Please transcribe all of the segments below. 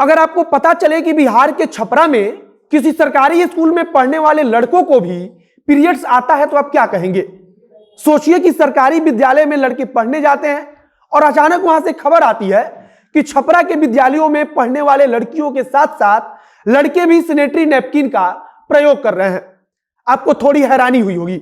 अगर आपको पता चले कि बिहार के छपरा में किसी सरकारी स्कूल में पढ़ने वाले लड़कों को भी पीरियड्स आता है तो आप क्या कहेंगे? सोचिए कि सरकारी विद्यालय में लड़के पढ़ने जाते हैं और अचानक वहां से खबर आती है कि छपरा के विद्यालयों में पढ़ने वाले लड़कियों के साथ साथ लड़के भी सैनिटरी नैपकिन का प्रयोग कर रहे हैं। आपको थोड़ी हैरानी हुई होगी,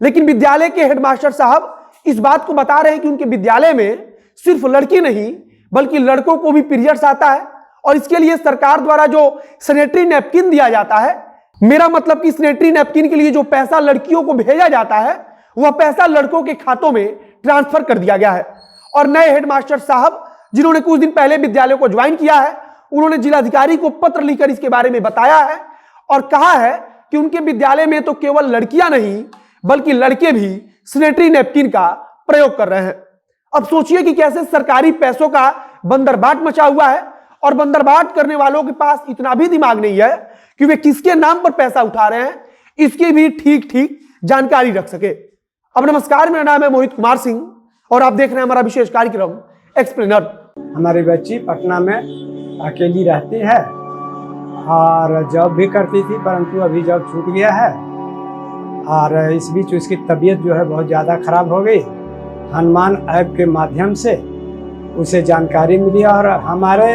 लेकिन विद्यालय के हेडमास्टर साहब इस बात को बता रहे हैं कि उनके विद्यालय में सिर्फ लड़की नहीं बल्कि लड़कों को भी पीरियड्स आता है और इसके लिए सरकार द्वारा जो सैनिटरी नैपकिन दिया जाता है, मेरा मतलब कि सैनिटरी नैपकिन के लिए जो पैसा लड़कियों को भेजा जाता है वह पैसा लड़कों के खातों में ट्रांसफर कर दिया गया है। और नए हेडमास्टर साहब जिन्होंने कुछ दिन पहले विद्यालय को ज्वाइन किया है, उन्होंने जिलाधिकारी को पत्र लिखकर इसके बारे में बताया है और कहा है कि उनके विद्यालय में तो केवल लड़कियां नहीं बल्कि लड़के भी सैनिटरी नैपकिन का प्रयोग कर रहे हैं। अब सोचिए कि कैसे सरकारी पैसों का बंदरबाट मचा हुआ है और बंदरबाट करने वालों के पास इतना भी दिमाग नहीं है कि वे किसके नाम पर पैसा उठा रहे हैं, इसकी भी ठीक ठीक जानकारी रख सके। अब नमस्कार, मेरा नाम है मोहित कुमार सिंह और आप देख रहे हैं हमारा विशेष कार्यक्रम एक्सप्लेनर। हमारी बच्ची पटना में अकेली रहती है और जॉब भी करती थी, परंतु अभी जॉब छूट गया है और इस बीच उसकी तबीयत जो है बहुत ज़्यादा खराब हो गई। हनुमान ऐप के माध्यम से उसे जानकारी मिली और हमारे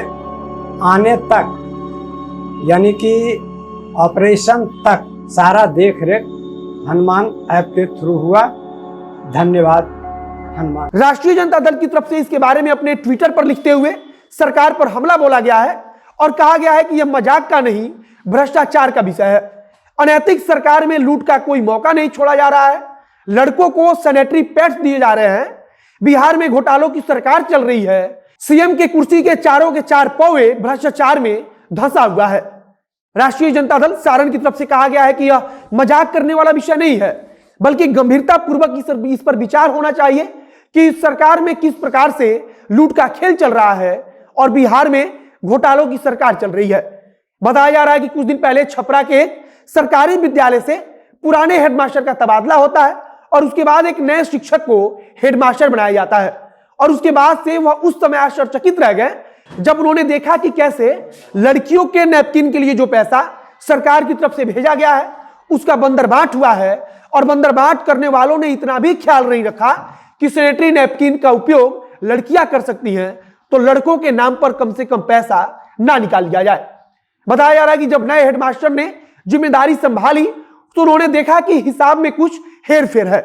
आने तक यानी कि ऑपरेशन तक सारा देख रेख हनुमान ऐप के थ्रू हुआ। धन्यवाद हनुमान। राष्ट्रीय जनता दल की तरफ से इसके बारे में अपने ट्विटर पर लिखते हुए सरकार पर हमला बोला गया है और कहा गया है कि यह मजाक का नहीं भ्रष्टाचार का विषय है। अनैतिक सरकार में लूट का कोई मौका नहीं छोड़ा जा रहा है। लड़कों को सैनिटरी पैड्स दिए जा रहे हैं। बिहार में घोटालों की सरकार चल रही है। सीएम के कुर्सी के चारों के चार पौवे भ्रष्टाचार में धंसा हुआ है। राष्ट्रीय जनता दल सारण की तरफ से कहा गया है कि यह मजाक करने वाला विषय नहीं है बल्कि गंभीरता पूर्वक इस पर विचार होना चाहिए कि इस सरकार में किस प्रकार से लूट का खेल चल रहा है और बिहार में घोटालों की सरकार चल रही है। बताया जा रहा है कि कुछ दिन पहले छपरा के सरकारी विद्यालय से पुराने हेडमास्टर का तबादला होता है और उसके बाद एक नए शिक्षक को हेडमास्टर बनाया जाता है और उसके बाद से वह उस समय आश्चर्यचकित रह गए जब उन्होंने देखा कि कैसे लड़कियों के नैपकिन के लिए जो पैसा सरकार की तरफ से भेजा गया है उसका बंदरबाट हुआ है और बंदरबाट करने वालों ने इतना भी ख्याल नहीं रखा कि सैनिटरी नैपकिन का उपयोग लड़कियां कर सकती हैं तो लड़कों के नाम पर कम से कम पैसा ना निकाल लिया जाए। बताया जा रहा है कि जब नए हेडमास्टर ने जिम्मेदारी संभाली तो उन्होंने देखा कि हिसाब में कुछ हेरफेर है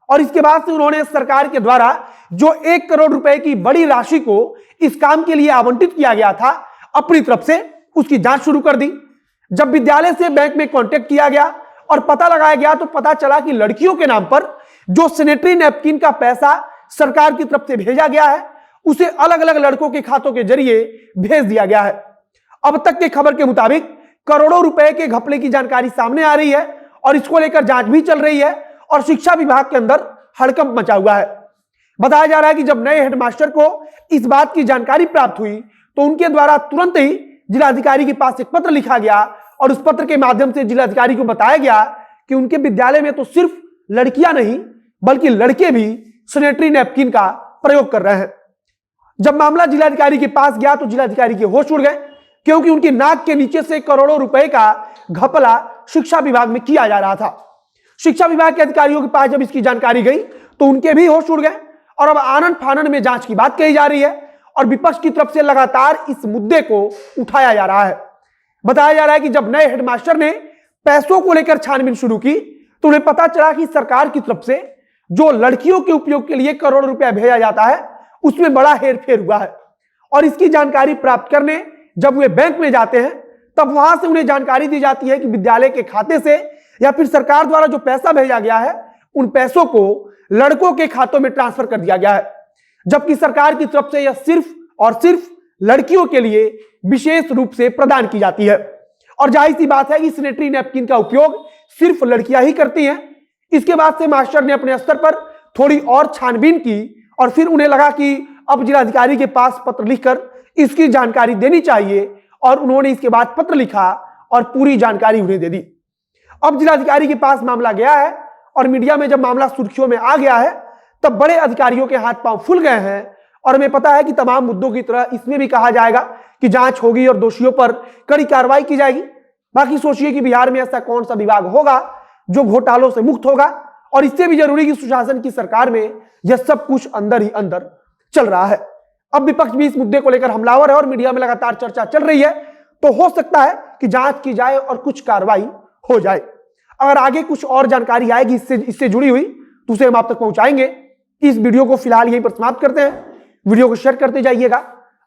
और इसके बाद से उन्होंने सरकार के द्वारा जो 1 करोड़ रुपए की बड़ी राशि को इस काम के लिए आवंटित किया गया था अपनी तरफ से उसकी जांच शुरू कर दी। जब विद्यालय से बैंक में कांटेक्ट किया गया और पता लगाया गया तो पता चला कि लड़कियों के नाम पर जो सैनिटरी नैपकिन का पैसा सरकार की तरफ से भेजा गया है उसे अलग अलग लड़कों के खातों के जरिए भेज दिया गया है। अब तक के खबर के मुताबिक करोड़ों रुपए के घपले की जानकारी सामने आ रही है और इसको लेकर जांच भी चल रही है और शिक्षा विभाग के अंदर हड़कंप मचा हुआ है। बताया जा रहा है कि जब नए हेडमास्टर को इस बात की जानकारी प्राप्त हुई तो उनके द्वारा तुरंत ही जिलाधिकारी के पास एक पत्र लिखा गया और उस पत्र के माध्यम से जिलाधिकारी को बताया गया कि उनके विद्यालय में तो सिर्फ लड़कियां नहीं बल्कि लड़के भी सैनिटरी नैपकिन का प्रयोग कर रहे हैं। जब मामला जिलाधिकारी के पास गया तो जिलाधिकारी के होश उड़ गए क्योंकि उनकी नाक के नीचे से करोड़ों रुपए का घपला शिक्षा विभाग में किया जा रहा था। शिक्षा विभाग के अधिकारियों के पास जब इसकी जानकारी गई तो उनके भी होश उड़ गए और अब आनन फानन में जांच की बात कही जा रही है और विपक्ष की तरफ से लगातार इस मुद्दे को उठाया जा रहा है। बताया जा रहा है कि जब नए हेडमास्टर ने पैसों को लेकर छानबीन शुरू की तो उन्हें पता चला कि सरकार की तरफ से जो लड़कियों के उपयोग के लिए करोड़ों रुपया भेजा जाता है उसमें बड़ा हेरफेर हुआ है और इसकी जानकारी प्राप्त करने जब वे बैंक में जाते हैं तब वहां से उन्हें जानकारी दी जाती है कि विद्यालय के खाते से या फिर सरकार द्वारा जो पैसा भेजा गया है उन पैसों को लड़कों के खातों में ट्रांसफर कर दिया गया है, जबकि सरकार की तरफ से यह सिर्फ और सिर्फ लड़कियों के लिए विशेष रूप से प्रदान की जाती है। और जाहिर सी बात है कि सैनिटरी नैपकिन का उपयोग सिर्फ लड़कियां ही करती हैं। इसके बाद से मास्टर ने अपने स्तर पर थोड़ी और छानबीन की और फिर उन्हें लगा कि अब जिलाधिकारी के पास पत्र लिखकर इसकी जानकारी देनी चाहिए और उन्होंने इसके बाद पत्र लिखा और पूरी जानकारी उन्हें दे दी। अब जिलाधिकारी के पास मामला गया है और मीडिया में जब मामला सुर्खियों में आ गया है तब बड़े अधिकारियों के हाथ पांव फूल गए हैं और हमें पता है कि तमाम मुद्दों की तरह इसमें भी कहा जाएगा कि जांच होगी और दोषियों पर कड़ी कार्रवाई की जाएगी। बाकी सोचिए कि बिहार में ऐसा कौन सा विभाग होगा जो घोटालों से मुक्त होगा, और इससे भी जरूरी कि सुशासन की सरकार में यह सब कुछ अंदर ही अंदर चल रहा है। अब विपक्ष भी इस मुद्दे को लेकर हमलावर है और मीडिया में लगातार चर्चा चल रही है, तो हो सकता है कि जांच की जाए और कुछ कार्रवाई हो जाए। अगर आगे कुछ और जानकारी आएगी इससे जुड़ी हुई तो उसे हम आप तक पहुंचाएंगे। इस वीडियो को फिलहाल यहीं पर समाप्त करते हैं। वीडियो को शेयर करते जाइएगा।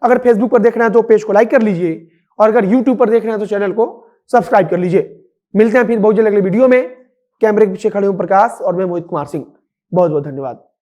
अगर फेसबुक पर देख रहे हैं तो पेज को लाइक कर लीजिए, और अगर यूट्यूब पर देख रहे हैं तो चैनल को सब्सक्राइब कर लीजिए। मिलते हैं फिर बहुत जल्द अगले वीडियो में। कैमरे के पीछे खड़े हूं प्रकाश और मैं मोहित कुमार सिंह। बहुत बहुत धन्यवाद।